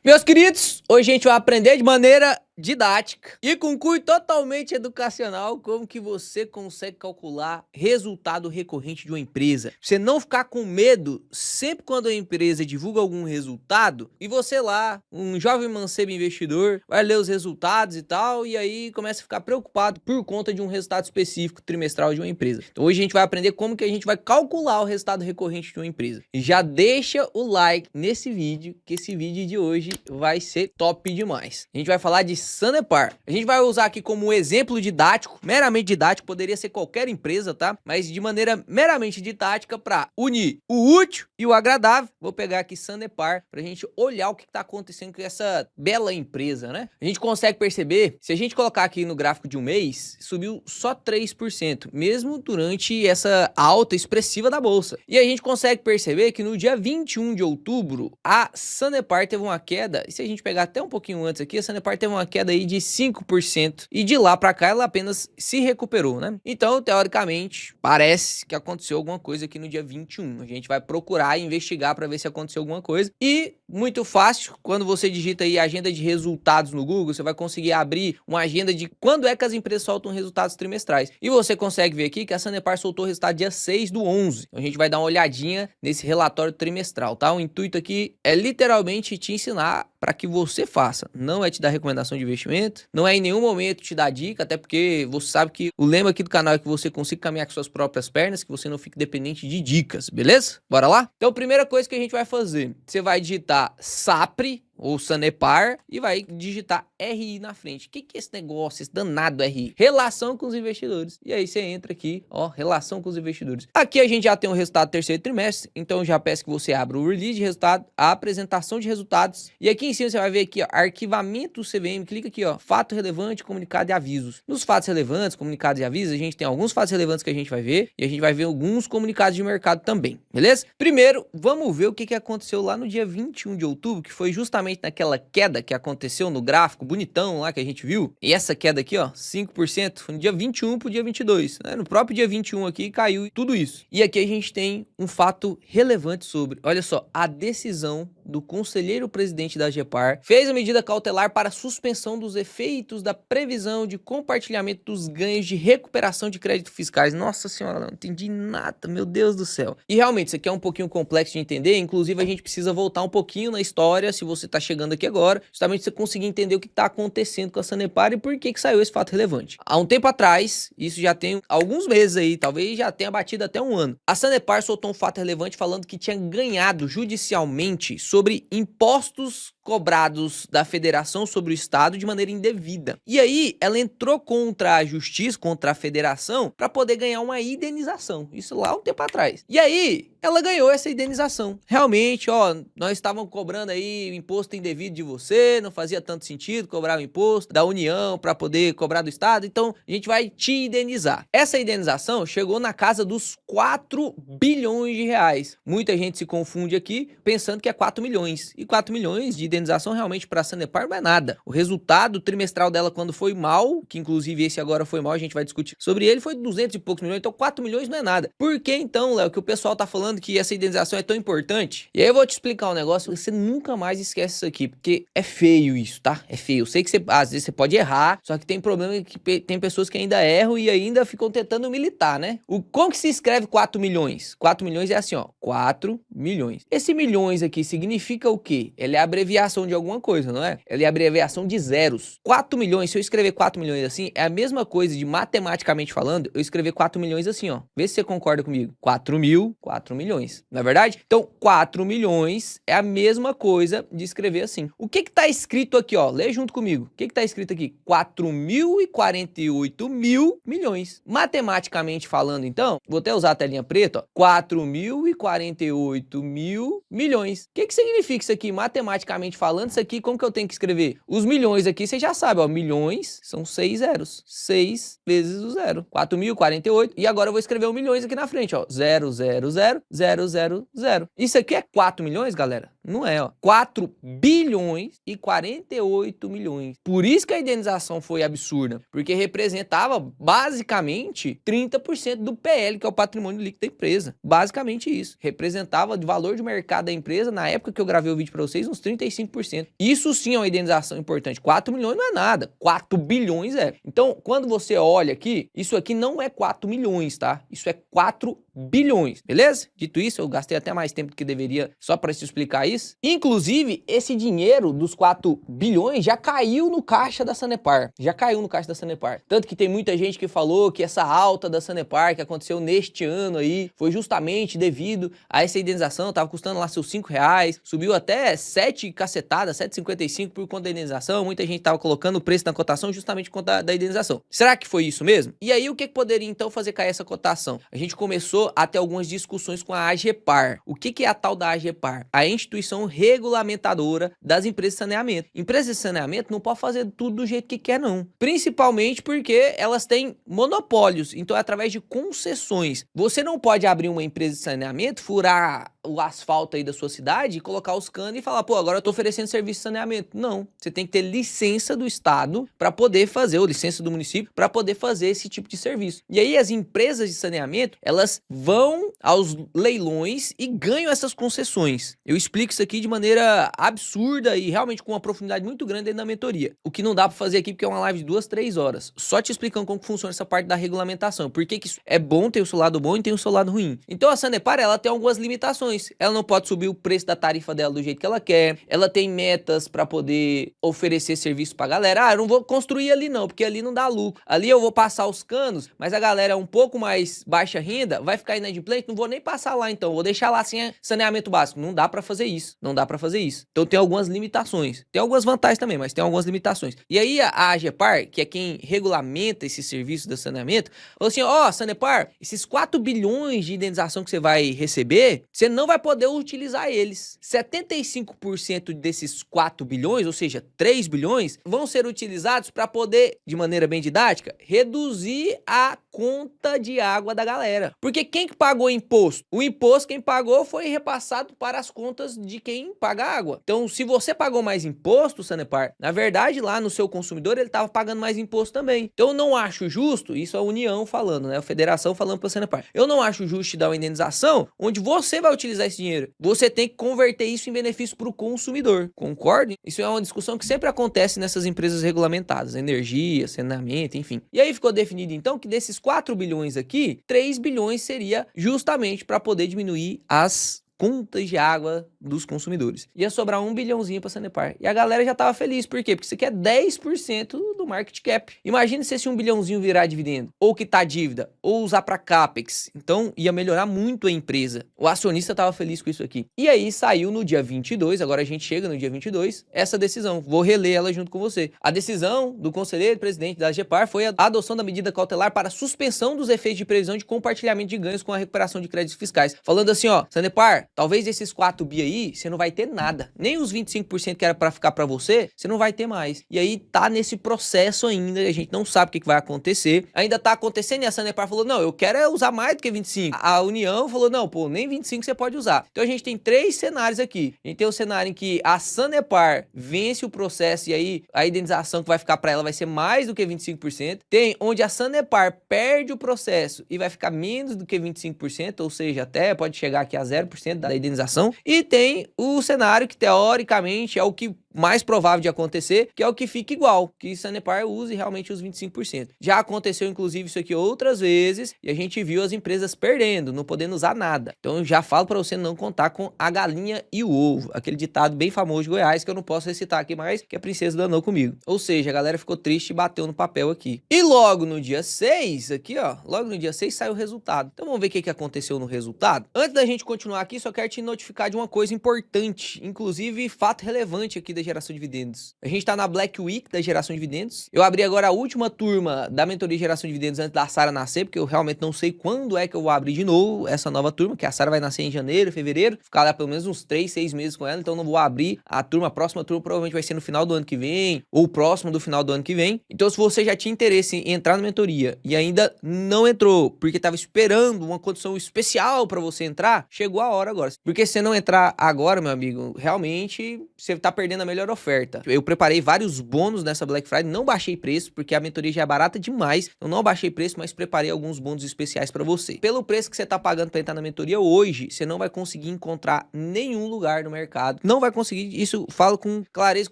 Meus queridos, hoje a gente vai aprender de maneira didática e com cunho totalmente educacional como que você consegue calcular resultado recorrente de uma empresa. Você não ficar com medo sempre quando a empresa divulga algum resultado e você lá, um jovem mancebo investidor, vai ler os resultados e tal e aí começa a ficar preocupado por conta de um resultado específico trimestral de uma empresa. Então hoje a gente vai aprender como que a gente vai calcular o resultado recorrente de uma empresa. E já deixa o like nesse vídeo, que esse vídeo de hoje vai ser top demais. A gente vai falar de Sanepar. A gente vai usar aqui como exemplo didático, meramente didático, poderia ser qualquer empresa, tá? Mas de maneira meramente didática para unir o útil e o agradável. Vou pegar aqui Sanepar pra gente olhar o que tá acontecendo com essa bela empresa, né? A gente consegue perceber, se a gente colocar aqui no gráfico de um mês, subiu só 3%, mesmo durante essa alta expressiva da bolsa. E a gente consegue perceber que no dia 21 de outubro, a Sanepar teve uma queda, e se a gente pegar até um pouquinho antes aqui, a Sanepar teve uma queda aí de 5%, e de lá para cá ela apenas se recuperou, né? Então, teoricamente, parece que aconteceu alguma coisa aqui no dia 21. A gente vai procurar e investigar para ver se aconteceu alguma coisa. E muito fácil, quando você digita aí agenda de resultados no Google, você vai conseguir abrir uma agenda de quando é que as empresas soltam resultados trimestrais. E você consegue ver aqui que a Sanepar soltou o resultado dia 6/11. Então a gente vai dar uma olhadinha nesse relatório trimestral, tá? O intuito aqui é literalmente te ensinar para que você faça. Não é te dar recomendação de investimento, não é em nenhum momento te dar dica, até porque você sabe que o lema aqui do canal é que você consiga caminhar com suas próprias pernas, que você não fique dependente de dicas, beleza? Bora lá? Então, primeira coisa que a gente vai fazer, você vai digitar SAPRE, ou Sanepar, e vai digitar RI na frente. O que é esse negócio, esse danado RI? Relação com os investidores. E aí você entra aqui, ó, relação com os investidores. Aqui a gente já tem o resultado do terceiro trimestre, então eu já peço que você abra o release de resultado, a apresentação de resultados, e aqui em cima você vai ver aqui, ó, arquivamento CVM, clica aqui, ó, fato relevante, comunicado e avisos. Nos fatos relevantes, comunicados e avisos, a gente tem alguns fatos relevantes que a gente vai ver, e a gente vai ver alguns comunicados de mercado também, beleza? Primeiro, vamos ver o que aconteceu lá no dia 21 de outubro, que foi justamente naquela queda que aconteceu no gráfico bonitão lá que a gente viu. E essa queda aqui, ó, 5%, foi no dia 21 pro dia 22, né? No próprio dia 21 aqui caiu tudo isso. E aqui a gente tem um fato relevante sobre, olha só, a decisão do conselheiro presidente da AGEPAR fez a medida cautelar para suspensão dos efeitos da previsão de compartilhamento dos ganhos de recuperação de crédito fiscais. Nossa senhora, não entendi nada, meu Deus do céu. E realmente, isso aqui é um pouquinho complexo de entender, inclusive a gente precisa voltar um pouquinho na história, se você tá chegando aqui agora, justamente você conseguir entender o que tá acontecendo com a Sanepar e por que saiu esse fato relevante. Há um tempo atrás, isso já tem alguns meses aí, talvez já tenha batido até um ano, a Sanepar soltou um fato relevante falando que tinha ganhado judicialmente sobre impostos cobrados da federação sobre o estado de maneira indevida. E aí ela entrou contra a justiça, contra a federação, para poder ganhar uma indenização. Isso lá um tempo atrás. E aí ela ganhou essa indenização. Realmente, ó, nós estávamos cobrando aí o imposto indevido de você, não fazia tanto sentido cobrar o imposto da União para poder cobrar do estado, então a gente vai te indenizar. Essa indenização chegou na casa dos 4 bilhões de reais. Muita gente se confunde aqui pensando que é 4 milhões. E 4 milhões de indenização realmente para a Sanepar não é nada. O resultado trimestral dela quando foi mal, que inclusive esse agora foi mal, a gente vai discutir sobre ele, foi 200 e poucos milhões, então 4 milhões não é nada. Por que então, Léo, que o pessoal tá falando que essa indenização é tão importante? E aí eu vou te explicar um negócio, você nunca mais esquece isso aqui, porque é feio isso, tá? É feio. Eu sei que você, às vezes você pode errar, só que tem problema que tem pessoas que ainda erram e ainda ficam tentando militar, né? Como que se escreve 4 milhões? 4 milhões é assim, ó, 4 milhões. Esse milhões aqui significa o quê? Ele é a abreviação de alguma coisa, não é? Ele é a abreviação de zeros. 4 milhões, se eu escrever 4 milhões assim, é a mesma coisa de matematicamente falando, eu escrever 4 milhões assim, ó. Vê se você concorda comigo. 4 mil, 4 milhões, não é verdade? Então, 4 milhões é a mesma coisa de escrever assim. O que tá escrito aqui, ó? Lê junto comigo. O que tá escrito aqui? 4.048 mil milhões. Matematicamente falando, então, vou até usar a telinha preta, ó. 4.048 mil milhões. O que significa isso aqui? Matematicamente falando, isso aqui, como que eu tenho que escrever? Os milhões aqui, você já sabe, ó. Milhões são 6 zeros. 6 vezes o zero. 4.048. E agora eu vou escrever o milhões aqui na frente, ó. 0, 0, 0, 0, 0, 0. Isso aqui é 4 milhões, galera? Não é, ó. 4 bilhões e 48 milhões. Por isso que a indenização foi absurda, porque representava basicamente 30% do PL, que é o patrimônio líquido da empresa. Basicamente isso. Representava de valor de mercado da empresa, na época que eu gravei o vídeo para vocês, uns 35%. Isso sim é uma indenização importante. 4 milhões não é nada. 4 bilhões é. Então, quando você olha aqui, isso aqui não é 4 milhões, tá? Isso é 4 bilhões, beleza? Dito isso, eu gastei até mais tempo do que deveria só para te explicar isso. Inclusive, esse dinheiro dos 4 bilhões já caiu no caixa da Sanepar. Já caiu no caixa da Sanepar. Tanto que tem muita gente que falou que essa alta da Sanepar que aconteceu neste ano aí foi justamente devido a essa indenização. Tava custando lá seus R$5, subiu até 7 cacetadas, 7,55 por conta da indenização. Muita gente tava colocando o preço na cotação justamente por conta da indenização. Será que foi isso mesmo? E aí, o que poderia então fazer cair essa cotação? A gente começou a ter algumas discussões com a AGEPAR. O que é a tal da AGEPAR? A instituição regulamentadora das empresas de saneamento. Empresas de saneamento não podem fazer tudo do jeito que quer, não. Principalmente porque elas têm monopólios, então é através de concessões. Você não pode abrir uma empresa de saneamento, furar o asfalto aí da sua cidade, colocar os canos e falar, pô, agora eu tô oferecendo serviço de saneamento. Não, você tem que ter licença do estado para poder fazer, ou licença do município, para poder fazer esse tipo de serviço. E aí as empresas de saneamento, elas vão aos leilões e ganham essas concessões. Eu explico isso aqui de maneira absurda e realmente com uma profundidade muito grande dentro da mentoria. O que não dá para fazer aqui porque é uma live de 2, 3 horas. Só te explicando como funciona essa parte da regulamentação. Por que isso é bom, tem o seu lado bom e tem o seu lado ruim. Então a Sanepar, ela tem algumas limitações. Ela não pode subir o preço da tarifa dela do jeito que ela quer. Ela tem metas para poder oferecer serviço pra galera. Ah, eu não vou construir ali não, porque ali não dá lucro. Ali eu vou passar os canos, mas a galera é um pouco mais baixa renda, vai ficar inadimplente, não vou nem passar lá então, vou deixar lá sem saneamento básico. Não dá para fazer isso. Não dá para fazer isso. Então tem algumas limitações. Tem algumas vantagens também, mas tem algumas limitações. E aí a AGEPAR, que é quem regulamenta esse serviço de saneamento, falou assim, ó, Sanepar, esses 4 bilhões de indenização que você vai receber, você não vai poder utilizar eles. 75% desses 4 bilhões, ou seja, 3 bilhões, vão ser utilizados para poder, de maneira bem didática, reduzir a conta de água da galera. Porque quem que pagou imposto? O imposto quem pagou foi repassado para as contas de quem paga água. Então, se você pagou mais imposto, Sanepar, na verdade, lá no seu consumidor, ele estava pagando mais imposto também. Então, eu não acho justo, isso é a União falando, né? A Federação falando para a Sanepar. Eu não acho justo te dar uma indenização onde você vai utilizar esse dinheiro. Você tem que converter isso em benefício para o consumidor. Concorda? Isso é uma discussão que sempre acontece nessas empresas regulamentadas, energia, saneamento, enfim. E aí ficou definido então que desses 4 bilhões aqui, 3 bilhões seria justamente para poder diminuir as contas de água dos consumidores. Ia sobrar 1 bilhãozinho pra Sanepar. E a galera já tava feliz. Por quê? Porque isso aqui é 10% do market cap. Imagina se esse 1 bilhãozinho virar dividendo, ou quitar dívida, ou usar pra capex. Então, ia melhorar muito a empresa. O acionista tava feliz com isso aqui. E aí, saiu no dia 22, agora a gente chega no dia 22, essa decisão. Vou reler ela junto com você. A decisão do conselheiro presidente da AGEPAR foi a adoção da medida cautelar para suspensão dos efeitos de previsão de compartilhamento de ganhos com a recuperação de créditos fiscais. Falando assim, ó, Sanepar, talvez esses 4 bi aí, você não vai ter nada. Nem os 25% que era pra ficar pra você, você não vai ter mais. E aí tá nesse processo ainda, a gente não sabe o que vai acontecer. Ainda tá acontecendo e a Sanepar falou, não, eu quero usar mais do que 25. A União falou, não, pô, nem 25 você pode usar. Então a gente tem 3 cenários aqui. A gente tem o cenário em que a Sanepar vence o processo e aí a indenização que vai ficar pra ela vai ser mais do que 25%. Tem onde a Sanepar perde o processo e vai ficar menos do que 25%, ou seja, até pode chegar aqui a 0% da indenização. E tem o cenário que teoricamente é o que mais provável de acontecer, que é o que fica igual, que Sanepar use realmente os 25%. Já aconteceu inclusive isso aqui outras vezes e a gente viu as empresas perdendo, não podendo usar nada. Então eu já falo para você não contar com a galinha e o ovo, aquele ditado bem famoso de Goiás que eu não posso recitar aqui mais, que a princesa danou comigo. Ou seja, a galera ficou triste e bateu no papel aqui. E logo no dia 6, aqui ó, logo no dia 6 saiu o resultado. Então vamos ver o que aconteceu no resultado. Antes da gente continuar aqui, só quero te notificar de uma coisa importante, inclusive fato relevante aqui da geração de dividendos. A gente tá na Black Week da geração de dividendos. Eu abri agora a última turma da mentoria de geração de dividendos antes da Sara nascer, porque eu realmente não sei quando é que eu vou abrir de novo essa nova turma, que a Sara vai nascer em janeiro, fevereiro, ficar lá pelo menos uns 3, 6 meses com ela, então não vou abrir a próxima turma provavelmente vai ser no final do ano que vem, ou próximo do final do ano que vem. Então se você já tinha interesse em entrar na mentoria e ainda não entrou, porque tava esperando uma condição especial para você entrar, chegou a hora agora. Porque se você não entrar agora, meu amigo, realmente você tá perdendo a melhor oferta. Eu preparei vários bônus nessa Black Friday, não baixei preço, porque a mentoria já é barata demais, eu não baixei preço, mas preparei alguns bônus especiais para você. Pelo preço que você tá pagando para entrar na mentoria hoje, você não vai conseguir encontrar nenhum lugar no mercado, não vai conseguir, isso falo com clareza e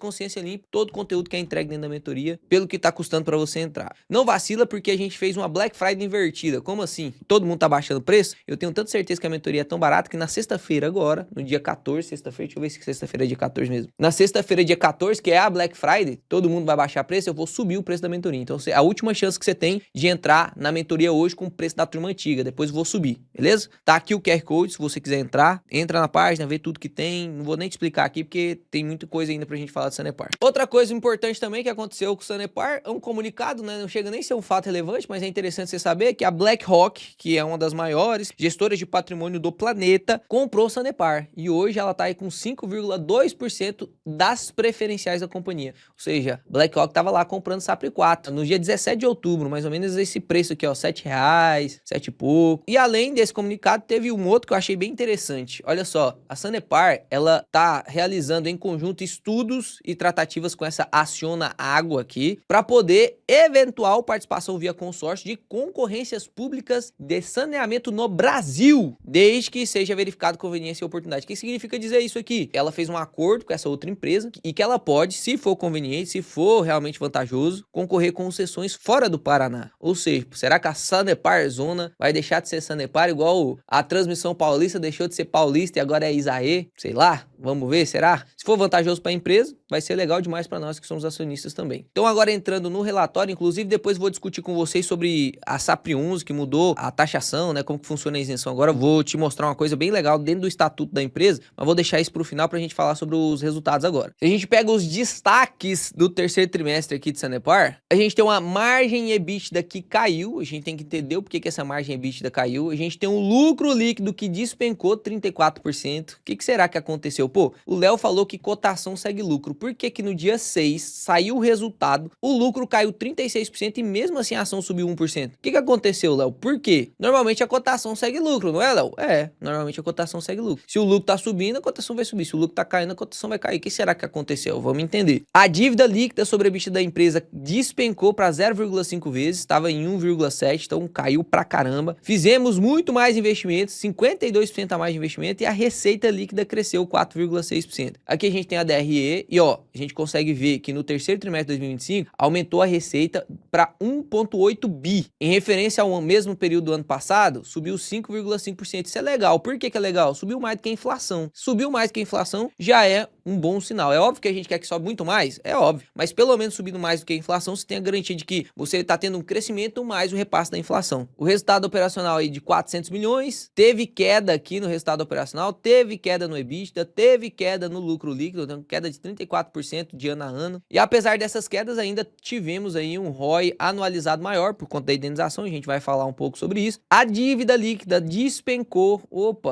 consciência limpa, todo o conteúdo que é entregue dentro da mentoria, pelo que tá custando para você entrar. Não vacila, porque a gente fez uma Black Friday invertida. Como assim? Todo mundo tá baixando o preço? Eu tenho tanta certeza que a mentoria é tão barata que na sexta-feira agora, no dia 14, sexta-feira, deixa eu ver se sexta-feira é dia 14 mesmo. Na sexta-feira, dia 14, que é a Black Friday, todo mundo vai baixar preço, eu vou subir o preço da mentoria. Então, a última chance que você tem de entrar na mentoria hoje com o preço da turma antiga, depois eu vou subir, beleza? Tá aqui o QR Code, se você quiser entrar, entra na página, vê tudo que tem, não vou nem te explicar aqui, porque tem muita coisa ainda pra gente falar do Sanepar. Outra coisa importante também que aconteceu com o Sanepar, é um comunicado, né, não chega nem a ser um fato relevante, mas é interessante você saber que a BlackRock, que é uma das maiores gestoras de patrimônio do planeta, comprou o Sanepar, e hoje ela tá aí com 5,2% das preferenciais da companhia, ou seja, BlackRock tava lá comprando SAPRE 4, no dia 17 de outubro, mais ou menos esse preço aqui, ó, R$7, 7 e pouco. E além desse comunicado, teve um outro que eu achei bem interessante. Olha só, a Sanepar, ela tá realizando em conjunto estudos e tratativas com essa Acciona Água aqui, para poder eventual participação via consórcio de concorrências públicas de saneamento no Brasil, desde que seja verificado conveniência e oportunidade. O que significa dizer isso aqui? Ela fez um acordo com essa outra empresa e que ela pode, se for conveniente, se for realmente vantajoso, concorrer com concessões fora do Paraná. Ou seja, será que a Sanepar Zona vai deixar de ser Sanepar igual a Transmissão Paulista deixou de ser paulista e agora é Isaê? Sei lá, vamos ver, será? Se for vantajoso para a empresa, vai ser legal demais para nós que somos acionistas também. Então agora entrando no relatório, inclusive depois vou discutir com vocês sobre a SAPRE 11, que mudou a taxação, né, como que funciona a isenção. Agora eu vou te mostrar uma coisa bem legal dentro do estatuto da empresa, mas vou deixar isso para o final para a gente falar sobre os resultados agora. Se a gente pega os destaques do terceiro trimestre aqui de Sanepar, a gente tem uma margem EBITDA que caiu, a gente tem que entender o porquê que essa margem EBITDA caiu, a gente tem um lucro líquido que despencou 34%. O que será que aconteceu? Pô, o Léo falou que cotação segue lucro. Por que que no dia 6 saiu o resultado, o lucro caiu 36% e mesmo assim a ação subiu 1%? O que aconteceu, Léo? Por quê? Normalmente a cotação segue lucro, não é, Léo? É, normalmente a cotação segue lucro. Se o lucro tá subindo, a cotação vai subir. Se o lucro tá caindo, a cotação vai cair. O que será que aconteceu? Vamos entender. A dívida líquida sobre a EBITDA da empresa despencou para 0,5 vezes, estava em 1,7, então caiu pra caramba. Fizemos muito mais investimentos, 52% a mais de investimento, e a receita líquida cresceu 4,6%. Aqui a gente tem a DRE e ó, a gente consegue ver que no terceiro trimestre de 2025 aumentou a receita para 1,8 bi. Em referência ao mesmo período do ano passado, subiu 5,5%. Isso é legal. Por que é legal? Subiu mais do que a inflação. Subiu mais do que a inflação já é um bom sinal. É óbvio que a gente quer que sobe muito mais? É óbvio. Mas pelo menos subindo mais do que a inflação, você tem a garantia de que você está tendo um crescimento mais o repasse da inflação. O resultado operacional aí de 400 milhões, teve queda aqui no resultado operacional, teve queda no EBITDA, teve queda no lucro líquido, então queda de 34% de ano a ano. E apesar dessas quedas, ainda tivemos aí um ROI anualizado maior por conta da indenização, a gente vai falar um pouco sobre isso. A dívida líquida despencou,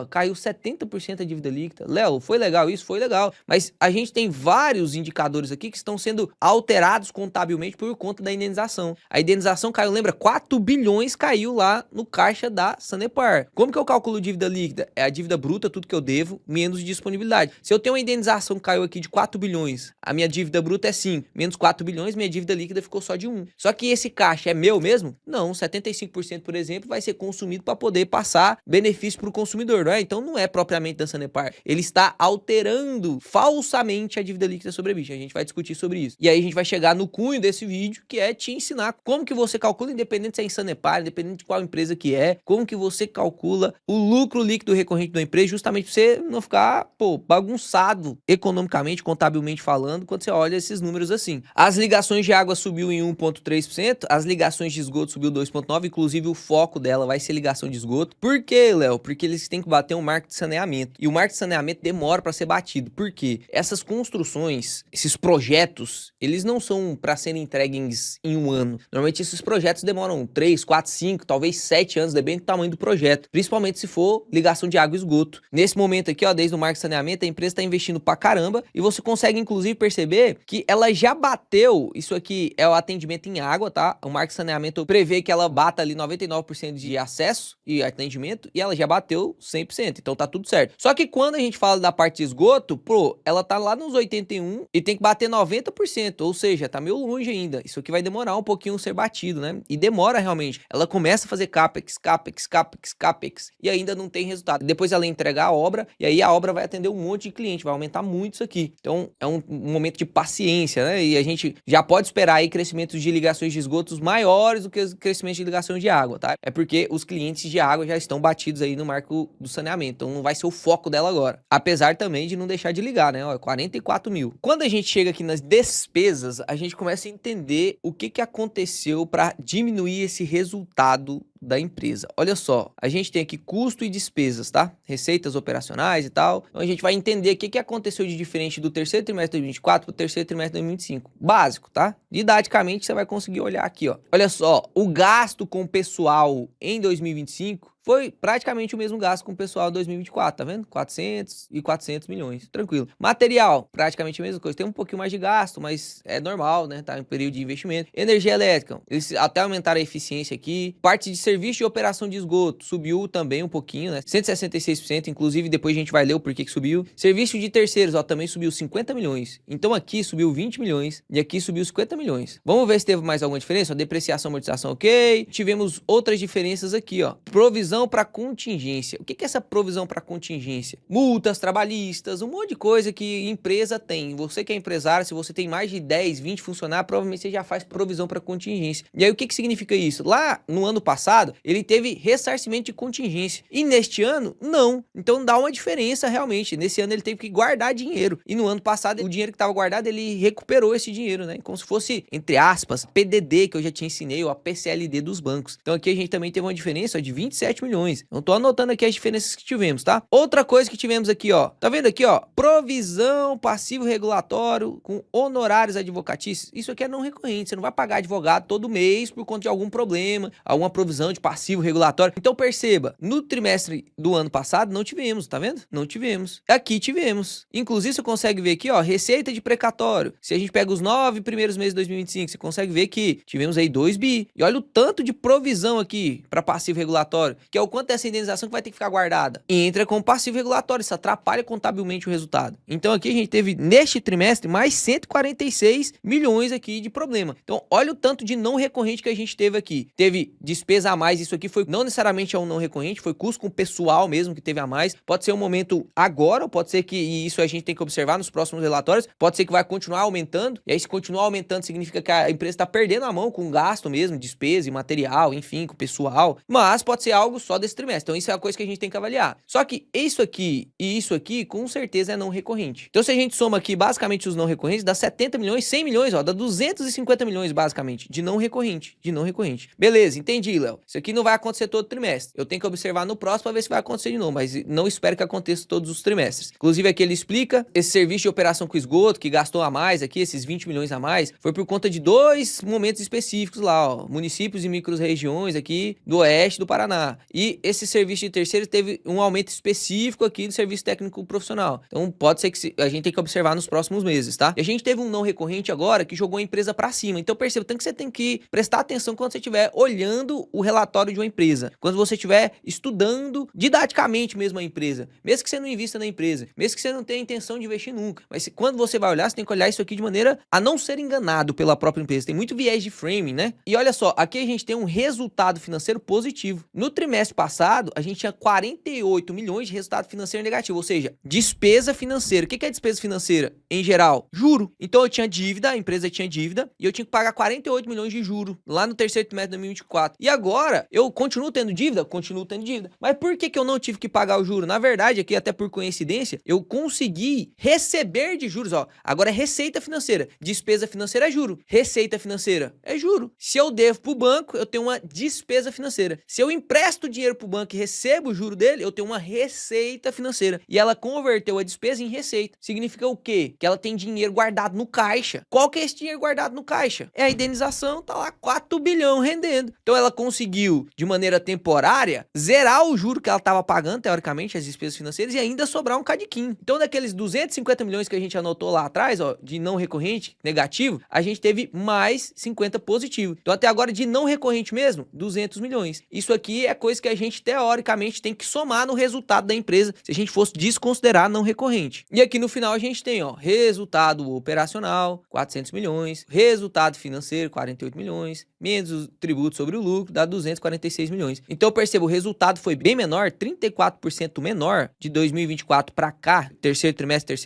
caiu 70% a dívida líquida. Léo, foi legal isso? Foi legal. Mas a gente tem vários indicadores aqui que estão sendo alterados contabilmente por conta da indenização. A indenização caiu, lembra? 4 bilhões caiu lá no caixa da Sanepar. Como que eu calculo dívida líquida? É a dívida bruta, tudo que eu devo, menos disponibilidade. Se eu tenho uma indenização que caiu aqui de 4 bilhões, a minha dívida bruta é 5, menos 4 bilhões, minha dívida líquida ficou só de 1. Só que esse caixa é meu mesmo? Não, 75%, por exemplo, vai ser consumido para poder passar benefício para o consumidor, não é? Então não é propriamente da Sanepar. Ele está alterando falsamente a dívida líquida sobre a EBITDA. A gente vai discutir sobre isso. E aí a gente vai chegar no cunho desse vídeo, que é te ensinar como que você calcula, independente se é em Sanepar, independente de qual empresa que é, como que você calcula o lucro líquido recorrente da empresa, justamente para você não ficar, bagunçado economicamente, contabilmente falando, quando você olha esses números assim. As ligações de água subiu em 1,3%, as ligações de esgoto subiu 2,9%, inclusive o foco dela vai ser ligação de esgoto. Por quê, Léo? Porque eles têm que bater um marco de saneamento. E o marco de saneamento demora para ser batido. Por quê? essas construções, esses projetos, eles não são para serem entregues em um ano. Normalmente esses projetos demoram 3, 4, 5, talvez 7 anos, depende do tamanho do projeto, principalmente se for ligação de água e esgoto. Nesse momento aqui, ó, desde o marco de saneamento, a empresa está investindo pra caramba e você consegue inclusive perceber que ela já bateu, isso aqui é o atendimento em água, tá? O marco de saneamento prevê que ela bata ali 99% de acesso e atendimento e ela já bateu 100%, então tá tudo certo. Só que quando a gente fala da parte de esgoto, pô, ela tá lá nos 81 e tem que bater 90%, ou seja, tá meio longe ainda. Isso aqui vai demorar um pouquinho ser batido, né? E demora realmente. Ela começa a fazer capex e ainda não tem resultado. Depois ela entregar a obra e aí a obra vai atender um monte de cliente, vai aumentar muito isso aqui. Então é um momento de paciência, né? E a gente já pode esperar aí crescimentos de ligações de esgotos maiores do que os crescimentos de ligação de água, tá? É porque os clientes de água já estão batidos aí no marco do saneamento, então não vai ser o foco dela agora. Apesar também de não deixar de ligar, né? Ó, 44 mil. Quando a gente chega aqui nas despesas, a gente começa a entender o que aconteceu para diminuir esse resultado da empresa. Olha só, a gente tem aqui custo e despesas, tá? Receitas operacionais e tal. Então a gente vai entender o que aconteceu de diferente do terceiro trimestre de 2024 para o terceiro trimestre de 2025. Básico, tá? Didaticamente você vai conseguir olhar aqui, ó. Olha só, o gasto com o pessoal em 2025 foi praticamente o mesmo gasto com o pessoal de 2024, tá vendo? 400 e 400 milhões, tranquilo. Material, praticamente a mesma coisa. Tem um pouquinho mais de gasto, mas é normal, né? Tá em período de investimento. Energia elétrica, eles até aumentaram a eficiência aqui. Parte de serviço de operação de esgoto subiu também um pouquinho, né? 166%, inclusive depois a gente vai ler o porquê que subiu. Serviço de terceiros, ó, também subiu 50 milhões. Então aqui subiu 20 milhões e aqui subiu 50 milhões. Vamos ver se teve mais alguma diferença? Ó, depreciação, amortização, ok. Tivemos outras diferenças aqui, ó. Provisão para contingência. O que é essa provisão para contingência? Multas trabalhistas, um monte de coisa que empresa tem. Você que é empresário, se você tem mais de 10, 20 funcionários, provavelmente você já faz provisão para contingência. E aí o que significa isso? Lá no ano passado, ele teve ressarcimento de contingência. E neste ano, não. Então dá uma diferença realmente. Nesse ano ele teve que guardar dinheiro. E no ano passado, o dinheiro que estava guardado, ele recuperou esse dinheiro, né? Como se fosse, entre aspas, PDD, que eu já te ensinei, ou a PCLD dos bancos. Então aqui a gente também teve uma diferença de 27 milhões. Eu tô anotando aqui as diferenças que tivemos, tá? Outra coisa que tivemos aqui, ó. Tá vendo aqui, ó? Provisão passivo regulatório com honorários advocatícios. Isso aqui é não recorrente. Você não vai pagar advogado todo mês por conta de algum problema, alguma provisão de passivo regulatório. Então perceba, no trimestre do ano passado não tivemos, tá vendo? Não tivemos. Aqui tivemos. Inclusive você consegue ver aqui, ó, receita de precatório. Se a gente pega os 9 primeiros meses de 2025, você consegue ver que tivemos aí 2 bi. E olha o tanto de provisão aqui para passivo regulatório, que é o quanto dessa indenização que vai ter que ficar guardada. E entra com passivo regulatório, isso atrapalha contabilmente o resultado. Então aqui a gente teve, neste trimestre, mais 146 milhões aqui de problema. Então olha o tanto de não recorrente que a gente teve aqui. Teve despesa a mais, isso aqui foi não necessariamente é um não recorrente, foi custo com o pessoal mesmo que teve a mais. Pode ser um momento agora, ou pode ser que, e isso a gente tem que observar nos próximos relatórios, pode ser que vai continuar aumentando, e aí se continuar aumentando significa que a empresa está perdendo a mão com gasto mesmo, despesa e material, enfim, com o pessoal, mas pode ser algo só desse trimestre. Então isso é a coisa que a gente tem que avaliar. Só que isso aqui e isso aqui com certeza é não recorrente. Então se a gente soma aqui basicamente os não recorrentes, dá 70 milhões, 100 milhões, ó, dá 250 milhões basicamente de não recorrente, Beleza, entendi, Léo. Isso aqui não vai acontecer todo trimestre. Eu tenho que observar no próximo para ver se vai acontecer de novo, mas não espero que aconteça todos os trimestres. Inclusive aqui ele explica esse serviço de operação com esgoto que gastou a mais aqui, esses 20 milhões a mais, foi por conta de 2 momentos específicos lá, ó, municípios e micro-regiões aqui do oeste do Paraná. E esse serviço de terceiro teve um aumento específico aqui do serviço técnico profissional. Então pode ser que a gente tem que observar nos próximos meses, tá? E a gente teve um não recorrente agora que jogou a empresa para cima. Então perceba, tanto que você tem que prestar atenção quando você estiver olhando o relatório de uma empresa, quando você estiver estudando didaticamente mesmo a empresa, mesmo que você não invista na empresa, mesmo que você não tenha intenção de investir nunca, mas quando você vai olhar, você tem que olhar isso aqui de maneira a não ser enganado pela própria empresa. Tem muito viés de framing, né? E olha só, aqui a gente tem um resultado financeiro positivo. No trimestre passado, a gente tinha 48 milhões de resultado financeiro negativo, ou seja, despesa financeira. O que é despesa financeira? Em geral, juro. Então eu tinha dívida, a empresa tinha dívida, e eu tinha que pagar 48 milhões de juro lá no terceiro trimestre de 2024. E agora, eu continuo tendo dívida? Continuo tendo dívida. Mas por que eu não tive que pagar o juro? Na verdade, aqui até por coincidência, eu consegui receber de juros, ó. Agora é receita financeira. Despesa financeira é juro. Receita financeira é juro. Se eu devo pro banco, eu tenho uma despesa financeira. Se eu empresto empresto o dinheiro pro banco e recebo o juro dele, eu tenho uma receita financeira. E ela converteu a despesa em receita. Significa o quê? Que ela tem dinheiro guardado no caixa. Qual que é esse dinheiro guardado no caixa? É a indenização, tá lá 4 bilhão rendendo. Então ela conseguiu, de maneira temporária, zerar o juro que ela estava pagando, teoricamente, as despesas financeiras, e ainda sobrar um cadiquinho. Então daqueles 250 milhões que a gente anotou lá atrás, ó, de não recorrente, negativo, a gente teve mais 50 positivo. Então até agora, de não recorrente mesmo, 200 milhões. Isso aqui é coisa que a gente, teoricamente, tem que somar no resultado da empresa, se a gente fosse desconsiderar não recorrente. E aqui no final a gente tem, ó, resultado operacional, 400 milhões, resultado financeiro, 48 milhões, menos os tributos sobre o lucro, dá 246 milhões. Então, perceba, o resultado foi bem menor, 34% menor de 2024 para cá, terceiro trimestre,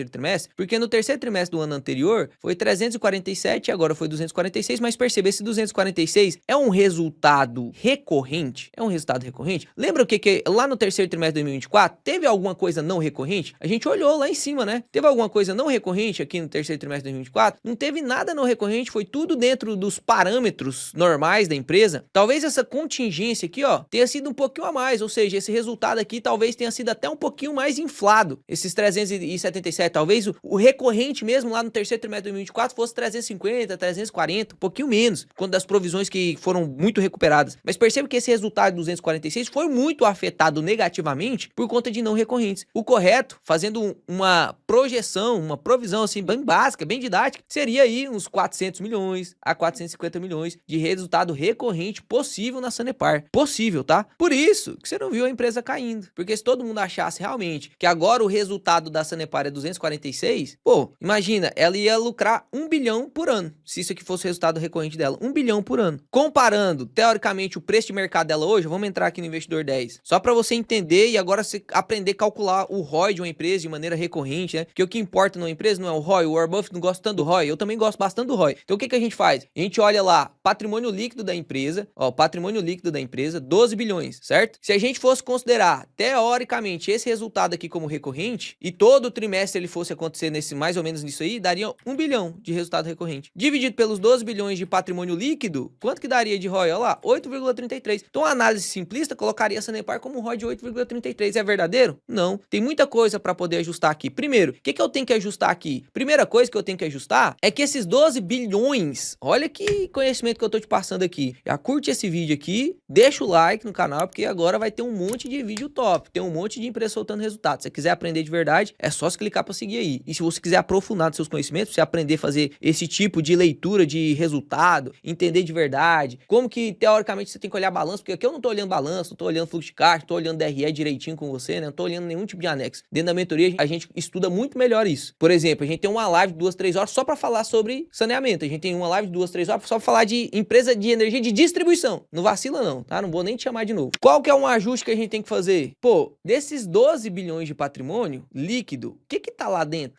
porque no terceiro trimestre do ano anterior foi 347 e agora foi 246, mas perceba, esse 246 é um resultado recorrente? É um resultado recorrente? Lembra o que lá no terceiro trimestre de 2024 teve alguma coisa não recorrente? A gente olhou lá em cima, né? Teve alguma coisa não recorrente aqui no terceiro trimestre de 2024? Não teve nada não recorrente, foi tudo dentro dos parâmetros normais da empresa. Talvez essa contingência aqui, ó, tenha sido um pouquinho a mais, ou seja, esse resultado aqui talvez tenha sido até um pouquinho mais inflado. Esses 377, talvez o recorrente mesmo lá no terceiro trimestre de 2024 fosse 350, 340, um pouquinho menos, quando das provisões que foram muito recuperadas. Mas perceba que esse resultado de 246 foi muito afetado negativamente por conta de não recorrentes. O correto, fazendo uma projeção, uma provisão assim bem básica, bem didática, seria aí uns 400 milhões a 450 milhões de resultado recorrente possível na Sanepar. Possível, tá? Por isso que você não viu a empresa caindo. Porque se todo mundo achasse realmente que agora o resultado da Sanepar é 246, pô, imagina, ela ia lucrar 1 bilhão por ano. Se isso aqui fosse o resultado recorrente dela, 1 bilhão por ano. Comparando, teoricamente, o preço de mercado dela hoje, vamos entrar aqui no Investidor 10, só para você entender e agora você aprender a calcular o ROI de uma empresa de maneira recorrente, né? Porque o que importa numa empresa não é o ROI, o Warren Buffett não gosta tanto do ROI, eu também gosto bastante do ROI. Então o que a gente faz? A gente olha lá, patrimônio líquido da empresa, ó, patrimônio líquido da empresa, 12 bilhões, certo? Se a gente fosse considerar, teoricamente, esse resultado aqui como recorrente, e todo trimestre ele fosse acontecer nesse, mais ou menos nisso aí, daria 1 bilhão de resultado recorrente. Dividido pelos 12 bilhões de patrimônio líquido, quanto que daria de ROI? Olha lá, 8,33. Então a análise simplista colocaria a Sanepar como um ROI de 8,33. É verdadeiro? Não. Tem muita coisa para poder ajustar aqui. Primeiro, o que eu tenho que ajustar aqui? Primeira coisa que eu tenho que ajustar é que esses 12 bilhões, olha que conhecimento que eu tô te passando aqui. Já curte esse vídeo aqui, deixa o like no canal, porque agora vai ter um monte de vídeo top, tem um monte de empresa soltando resultados. Se você quiser aprender de verdade, é só se clicar para seguir aí. E se você quiser aprofundar nos seus conhecimentos, você aprender a fazer esse tipo de leitura de resultado, entender de verdade, como que teoricamente você tem que olhar balanço, porque aqui eu não tô olhando balanço, não tô olhando fluxo de caixa, não tô olhando DRE direitinho com você, né? Não tô olhando nenhum tipo de anexo. Dentro da mentoria, a gente estuda muito melhor isso. Por exemplo, a gente tem uma live de 2, 3 horas só para falar sobre saneamento. A gente tem uma live de 2, 3 horas só para falar de empresa de energia de distribuição. Não vacila não, tá? Não vou nem te chamar de novo. Qual que é um ajuste que a gente tem que fazer? Pô, desses 12 bilhões de patrimônio líquido, o que tá lá dentro?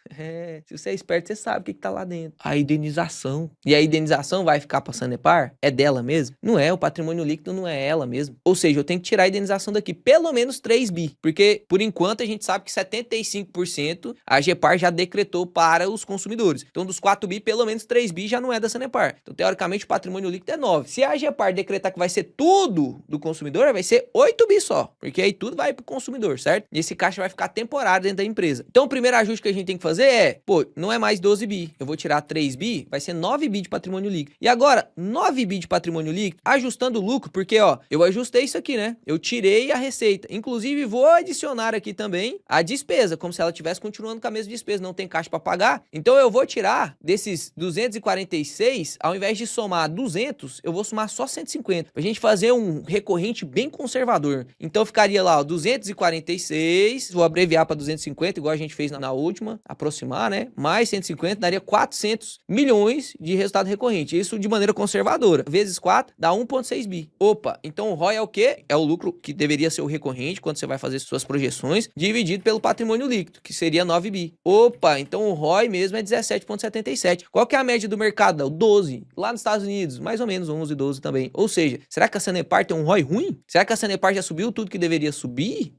Se você é esperto, você sabe o que tá lá dentro. A indenização. E a indenização vai ficar pra Sanepar? É dela mesmo? Não é, o patrimônio líquido não é ela mesmo. Ou seja, eu tenho que tirar a indenização daqui, pelo menos 3 bi. Porque, por enquanto, a gente sabe que 75% a Agepar já decretou para os consumidores. Então, dos 4 bi, pelo menos 3 bi já não é da Sanepar. Então, teoricamente, o patrimônio líquido é 9. Se a Agepar decretar que vai ser tudo do consumidor, vai ser 8 bi só. Porque aí tudo vai pro consumidor, certo? E esse caixa vai ficar temporário dentro da empresa. Então, o primeiro ajuste que a gente tem que fazer é, pô, não é mais 12 bi. Eu vou tirar 3 bi, vai ser 9 bi de patrimônio líquido. E agora, 9 bi de patrimônio líquido, ajustando o lucro, porque, ó, eu ajustei isso aqui, né? Eu tirei a receita. Inclusive, vou adicionar aqui também a despesa, como se ela estivesse continuando com a mesma despesa. Não tem caixa para pagar. Então, eu vou tirar desses 246, ao invés de somar 200, eu vou somar só 150. Pra gente fazer um recorrente bem conservador. Então, ficaria lá, ó, 246, vou abreviar para 250, igual a gente fez na última, aproximar, né? Mais 150, daria 400 milhões de resultado recorrente. Isso de maneira conservadora. Vezes 4, dá 1,6 bi. Opa, então o ROI é o quê? É o lucro que deveria ser o recorrente quando você vai fazer suas projeções, dividido pelo patrimônio líquido, que seria 9 bi. Opa, então o ROI mesmo é 17,77. Qual que é a média do mercado? 12. Lá nos Estados Unidos, mais ou menos 11, 12 também. Ou seja, será que a Sanepar tem um ROI ruim? Será que a Sanepar já subiu tudo que deveria subir?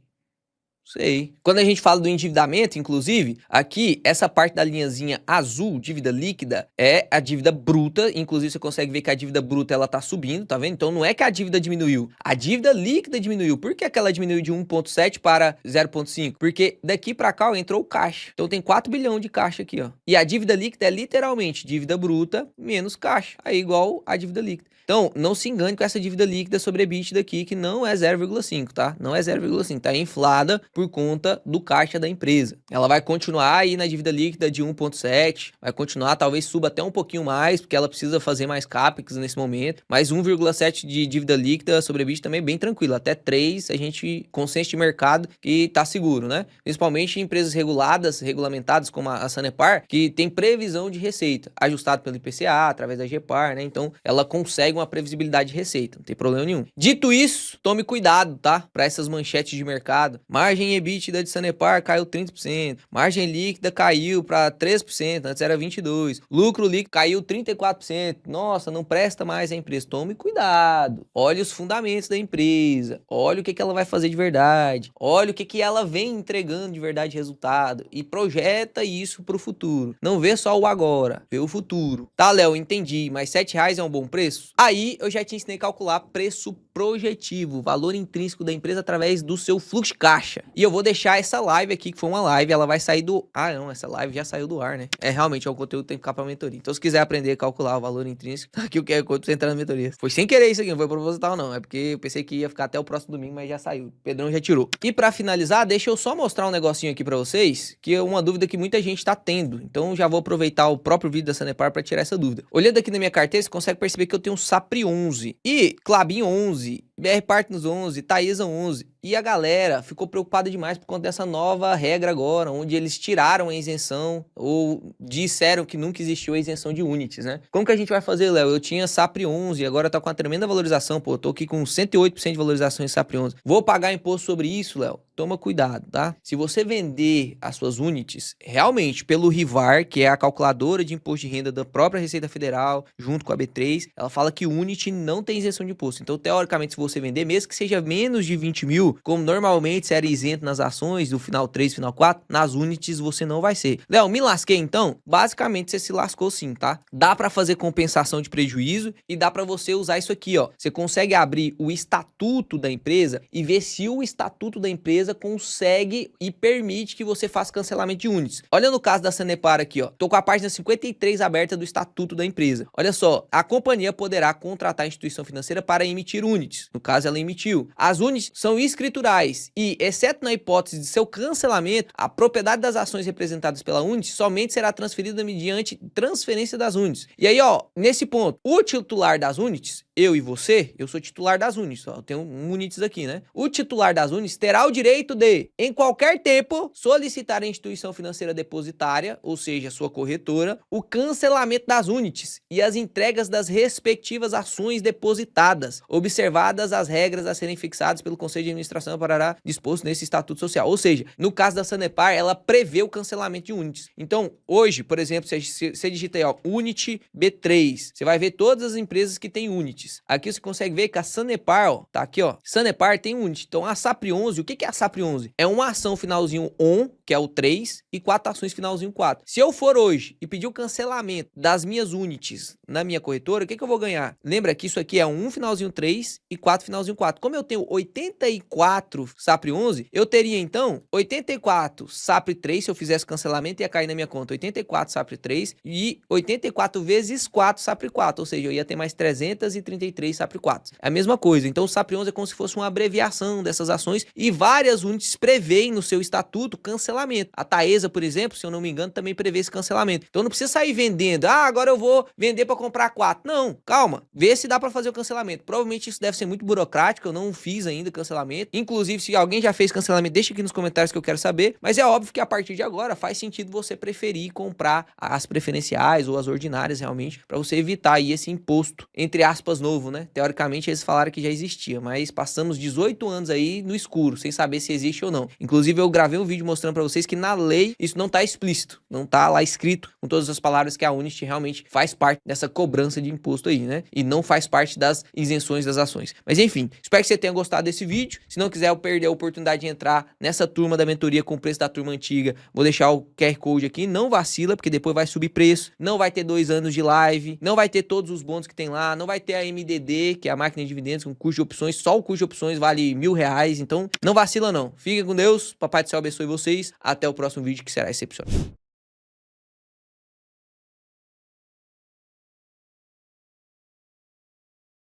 Sei. Quando a gente fala do endividamento, inclusive, aqui, essa parte da linhazinha azul, dívida líquida, é a dívida bruta. Inclusive, você consegue ver que a dívida bruta, ela tá subindo, tá vendo? Então, não é que a dívida diminuiu. A dívida líquida diminuiu. Por que ela diminuiu de 1,7 para 0,5? Porque daqui para cá, ó, entrou o caixa. Então, tem 4 bilhões de caixa aqui, ó. E a dívida líquida é literalmente dívida bruta menos caixa. Aí, igual a dívida líquida. Então, não se engane com essa dívida líquida sobre EBITDA aqui, que não é 0,5, tá? Não é 0,5, tá inflada por conta do caixa da empresa. Ela vai continuar aí na dívida líquida de 1,7, vai continuar, talvez suba até um pouquinho mais, porque ela precisa fazer mais CAPEX nesse momento, mas 1,7 de dívida líquida sobre EBITDA também é bem tranquilo, até 3 a gente, consenso de mercado, que tá seguro, né? Principalmente em empresas reguladas, regulamentadas, como a Sanepar, que tem previsão de receita, ajustado pelo IPCA, através da GEPAR, né? Então, ela consegue uma previsibilidade de receita, não tem problema nenhum. Dito isso, tome cuidado, tá? Para essas manchetes de mercado. Margem EBITDA de Sanepar caiu 30%, margem líquida caiu para 13%, antes era 22%, lucro líquido caiu 34%. Nossa, não presta mais a empresa. Tome cuidado. Olhe os fundamentos da empresa. Olhe o que ela vai fazer de verdade. Olhe o que ela vem entregando de verdade de resultado e projeta isso para o futuro. Não vê só o agora, vê o futuro. Tá, Léo, entendi, mas R$7 é um bom preço? Aí eu já te ensinei a calcular preço projetivo, valor intrínseco da empresa através do seu fluxo de caixa. E eu vou deixar essa live aqui, que foi uma live, ela vai sair do... Ah, não, essa live já saiu do ar, né? É, realmente, é o conteúdo que tem que ficar pra mentoria. Então, se quiser aprender a calcular o valor intrínseco, tá aqui o QR Code pra você entrar na mentoria. Foi sem querer isso aqui, não foi proposital não, é porque eu pensei que ia ficar até o próximo domingo, mas já saiu. O Pedrão já tirou. E pra finalizar, deixa eu só mostrar um negocinho aqui pra vocês, que é uma dúvida que muita gente tá tendo. Então, já vou aproveitar o próprio vídeo da Sanepar pra tirar essa dúvida. Olhando aqui na minha carteira, você consegue perceber que eu tenho um SAPRE 11 e Klabin 11, BR Partners 11, Taesa 11. E a galera ficou preocupada demais por conta dessa nova regra agora, onde eles tiraram a isenção ou disseram que nunca existiu a isenção de units, né? Como que a gente vai fazer, Léo? Eu tinha SAPRE 11, agora tá com uma tremenda valorização, pô, eu tô aqui com 108% de valorização em SAPRE 11. Vou pagar imposto sobre isso, Léo? Toma cuidado, tá? Se você vender as suas units realmente pelo RIVAR, que é a calculadora de imposto de renda da própria Receita Federal, junto com a B3, ela fala que unit não tem isenção de imposto. Então, teoricamente, se você vender, mesmo que seja menos de 20 mil, como normalmente você era isento nas ações do final 3, final 4, nas units você não vai ser. Léo, me lasquei então? Basicamente, você se lascou sim, tá? Dá pra fazer compensação de prejuízo e dá pra você usar isso aqui, ó. Você consegue abrir o estatuto da empresa e ver se o estatuto da empresa consegue e permite que você faça cancelamento de units. Olha no caso da Sanepar aqui, ó. Tô com a página 53 aberta do estatuto da empresa. Olha só, a companhia poderá contratar a instituição financeira para emitir units. No caso, ela emitiu. As units são escriturais e, exceto na hipótese de seu cancelamento, a propriedade das ações representadas pela unit somente será transferida mediante transferência das units. E aí, ó, nesse ponto, o titular das units, eu e você, eu sou titular das units, ó, eu tenho units aqui, né? O titular das units terá o direito de, em qualquer tempo, solicitar à instituição financeira depositária, ou seja, sua corretora, o cancelamento das units e as entregas das respectivas ações depositadas, observadas as regras a serem fixadas pelo Conselho de Administração parará disposto nesse Estatuto Social. Ou seja, no caso da Sanepar, ela prevê o cancelamento de units. Então, hoje, por exemplo, você digita aí, ó, Unit B3, você vai ver todas as empresas que têm units. Aqui você consegue ver que a Sanepar, ó, tá aqui, ó, Sanepar tem unit. Então, a SAPRE 11, o que é a SAPRE 11? É uma ação finalzinho ON, que é o 3, e 4 ações finalzinho 4. Se eu for hoje e pedir o cancelamento das minhas units na minha corretora, o que eu vou ganhar? Lembra que isso aqui é um finalzinho 3 e 4 finalzinho 4. Como eu tenho 84 SAPRE 11, eu teria então 84 SAPRE 3, se eu fizesse cancelamento ia cair na minha conta 84 SAPRE 3 e 84 vezes 4 SAPRE 4, ou seja, eu ia ter mais 333 SAPRE 4. É a mesma coisa, então o SAPRE 11 é como se fosse uma abreviação dessas ações e várias units prevêem no seu estatuto cancelamento. A Taesa, por exemplo, se eu não me engano, também prevê esse cancelamento. Então não precisa sair vendendo, agora eu vou vender para comprar 4. Não, calma, vê se dá para fazer o cancelamento. Provavelmente isso deve ser muito burocrático, eu não fiz ainda cancelamento. Inclusive, se alguém já fez cancelamento, deixa aqui nos comentários que eu quero saber. Mas é óbvio que a partir de agora faz sentido você preferir comprar as preferenciais ou as ordinárias realmente, para você evitar aí esse imposto, entre aspas, novo, né? Teoricamente eles falaram que já existia, mas passamos 18 anos aí no escuro, sem saber se existe ou não. Inclusive eu gravei um vídeo mostrando pra vocês que na lei isso não tá explícito, não tá lá escrito com todas as palavras que a Unity realmente faz parte dessa cobrança de imposto aí, né? E não faz parte das isenções das ações. Mas enfim, espero que você tenha gostado desse vídeo. Se não quiser perder a oportunidade de entrar nessa turma da mentoria com o preço da turma antiga, vou deixar o QR Code aqui. Não vacila, porque depois vai subir preço, não vai ter 2 anos de live, não vai ter todos os bônus que tem lá, não vai ter a MDD, que é a máquina de dividendos com custo de opções. Só o custo de opções vale R$1.000, então não vacila não. Fiquem com Deus, Papai do Céu abençoe vocês. Até o próximo vídeo que será excepcional.